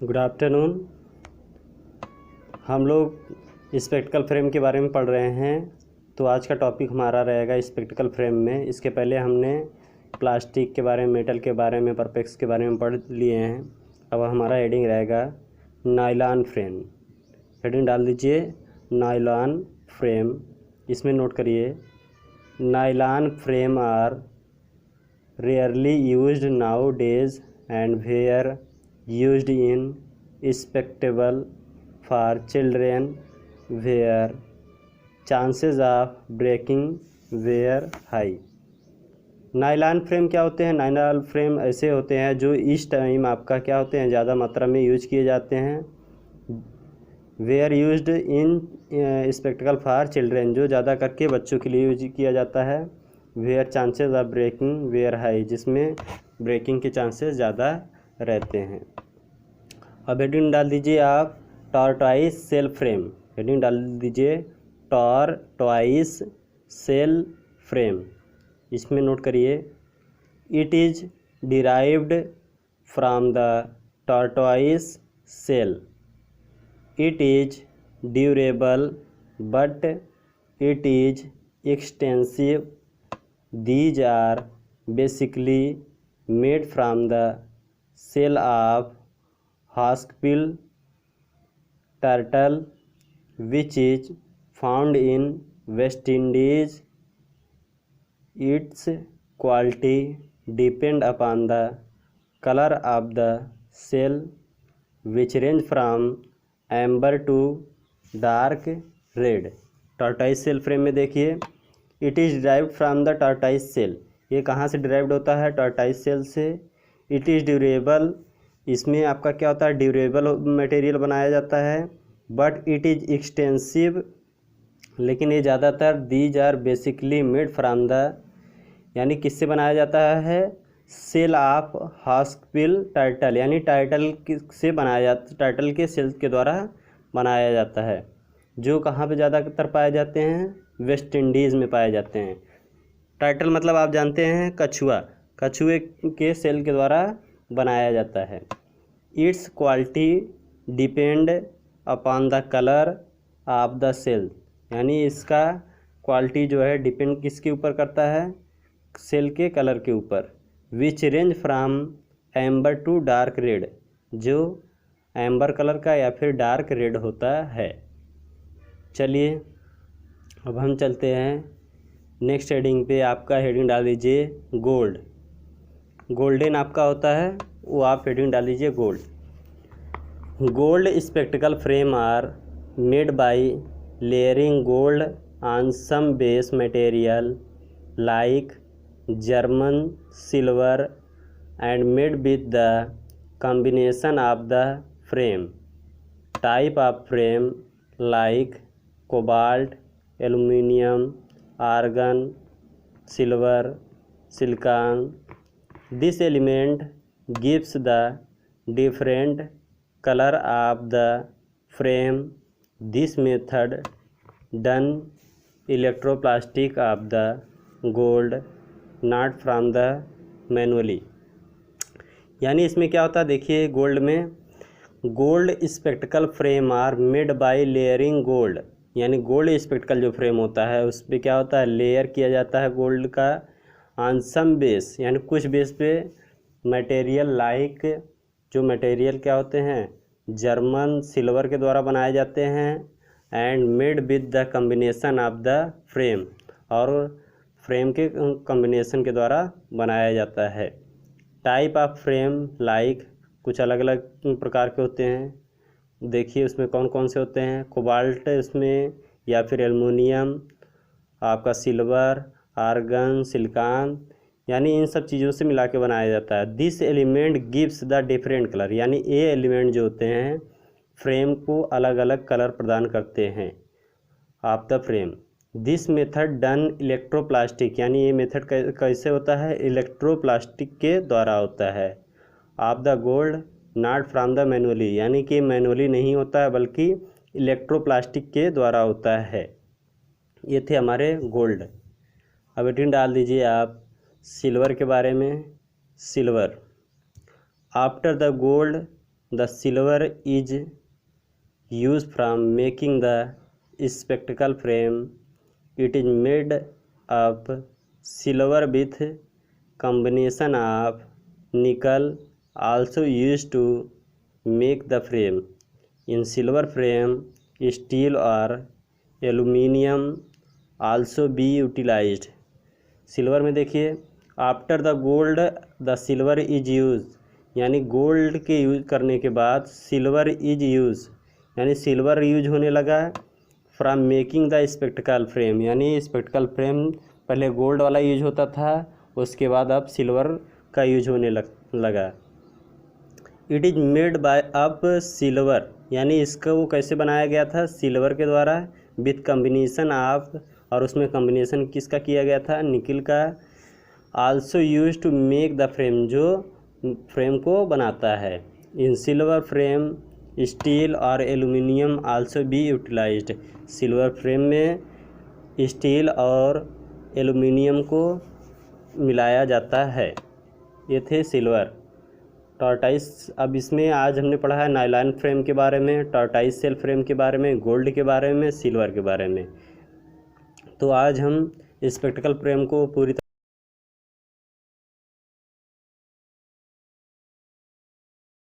Good afternoon. हम लोग spectacled frame के बारे में पढ़ रहे हैं। तो आज का टॉपिक हमारा रहेगा स्पेक्टिकल फ्रेम में। इसके पहले हमने प्लास्टिक के बारे में, मेटल के बारे में, परपेक्स के बारे में पढ़ लिए हैं। अब हमारा हेडिंग रहेगा नायलॉन फ्रेम। हेडिंग डाल दीजिए नायलॉन फ्रेम। इसमें नोट करिए, nylon frame are rarely used nowadays and were used in spectacle for children where chances of breaking were high। Nylon frame क्या होते हैं? नायलॉन फ्रेम ऐसे होते हैं जो इस टाइम आपका क्या होते हैं, ज़्यादा मात्रा में यूज किए जाते हैं। Were used in spectacle for children, जो ज़्यादा करके बच्चों के लिए यूज किया जाता है। Where chances of breaking were high, जिसमें ब्रेकिंग के चांसेस ज़्यादा रहते हैं। अब हेडिंग डाल दीजिए आप टॉर्टॉइस सेल फ्रेम। हेडिंग डाल दीजिए टॉर्टॉइस सेल फ्रेम। इसमें नोट करिए, it is derived from the tortoise shell. It is durable but it is extensive. These are basically made from the shell of hawksbill turtle which is found in West Indies. Its quality depend upon the color of the shell which range from amber to dark red। Tortoise shell frame में देखिए, it is derived from the tortoise shell. ये कहाँ से derived होता है? Tortoise shell से। It is durable, इसमें आपका क्या होता है, ड्यूरेबल मटेरियल बनाया जाता है। बट इट इज़ एक्सटेंसिव, लेकिन ये ज़्यादातर these are basically made from the, यानी किससे बनाया जाता है? सेल ऑफ हॉर्सबिल टर्टल, यानी टर्टल से बनाया जाता, टर्टल के सेल के द्वारा बनाया जाता है। जो कहाँ पे ज़्यादातर पाए जाते हैं? वेस्ट इंडीज़ में पाए जाते हैं। टर्टल मतलब आप जानते हैं कछुआ, कछुए के सेल के द्वारा बनाया जाता है। Its quality depend upon the colour of the shell, यानी इसका क्वालिटी जो है डिपेंड किसके ऊपर करता है? सेल के कलर के ऊपर। Which range from amber to dark red, जो एम्बर कलर का या फिर डार्क रेड होता है। चलिए अब हम चलते हैं नेक्स्ट हेडिंग पे। आपका हेडिंग डाल दीजिए गोल्ड। गोल्डन आपका होता है वो आप हेडिंग डाल दीजिए gold. Gold spectacle frame are made by layering gold on some base material like German silver and made with the combination of the frame. Type of frame like cobalt, aluminium, argon, silver, silicon. This element gives the different color of the frame. This method done electroplastic of the gold, not from the manually। यानी इसमें क्या होता है, देखिए gold में, gold spectacle frame are made by layering gold, यानी gold spectacle जो frame होता है उस पर क्या होता है, लेयर किया जाता है गोल्ड का। ऑन सम बेस, यानी कुछ बेस पे मटेरियल लाइक, जो मटेरियल क्या होते हैं, जर्मन सिल्वर के द्वारा बनाए जाते हैं। And made with the combination of the frame, और फ्रेम के कॉम्बिनेशन के द्वारा बनाया जाता है। टाइप ऑफ फ्रेम लाइक, कुछ अलग अलग प्रकार के होते हैं। देखिए उसमें कौन कौन से होते हैं, कोबाल्ट इसमें, या फिर एल्युमिनियम, आपका सिल्वर, आर्गन, सिलिकॉन, यानी इन सब चीज़ों से मिला के बनाया जाता है। This element gives the different colour, यानी ये एलिमेंट जो होते हैं फ्रेम को अलग अलग कलर प्रदान करते हैं of the frame. This method done electroplastic, यानी ये मेथड कैसे होता है, इलेक्ट्रोप्लास्टिक के द्वारा होता है। Of the gold not from the manually, यानी कि मैनुअली नहीं होता है बल्कि इलेक्ट्रोप्लास्टिक के द्वारा होता है। ये थे हमारे गोल्ड। अब हेडिंग डाल दीजिए आप सिल्वर के बारे में। Silver, after the gold the silver is use from making the spectacled frame. It is made of silver with combination of nickel also used to make the frame. In silver frame, steel or aluminium also be utilized. Silver में देखिए, after the gold the silver is use, यानी gold के use करने के बाद silver is use, यानी silver use होने लगा from making the spectacled frame, यानी स्पेक्टिकल फ्रेम पहले गोल्ड वाला यूज होता था, उसके बाद अब सिल्वर का यूज होने लगा। It is made by up silver, यानी इसका वो कैसे बनाया गया था, सिल्वर के द्वारा, विथ कम्बिनेशन ऑफ, और उसमें कम्बिनेशन किसका किया गया था, निकिल का। Also use to make the frame, जो फ्रेम को बनाता है। इन सिल्वर फ्रेम स्टील और aluminium also be utilized, silver frame में स्टील और एल्यूमिनियम को मिलाया जाता है। ये थे सिल्वर। टॉर्टाइस, अब इसमें आज हमने पढ़ा है नायलॉन फ्रेम के बारे में, टॉर्टाइस सेल फ्रेम के बारे में, गोल्ड के बारे में, सिल्वर के बारे में। तो आज हम स्पेक्टिकल फ्रेम को पूरी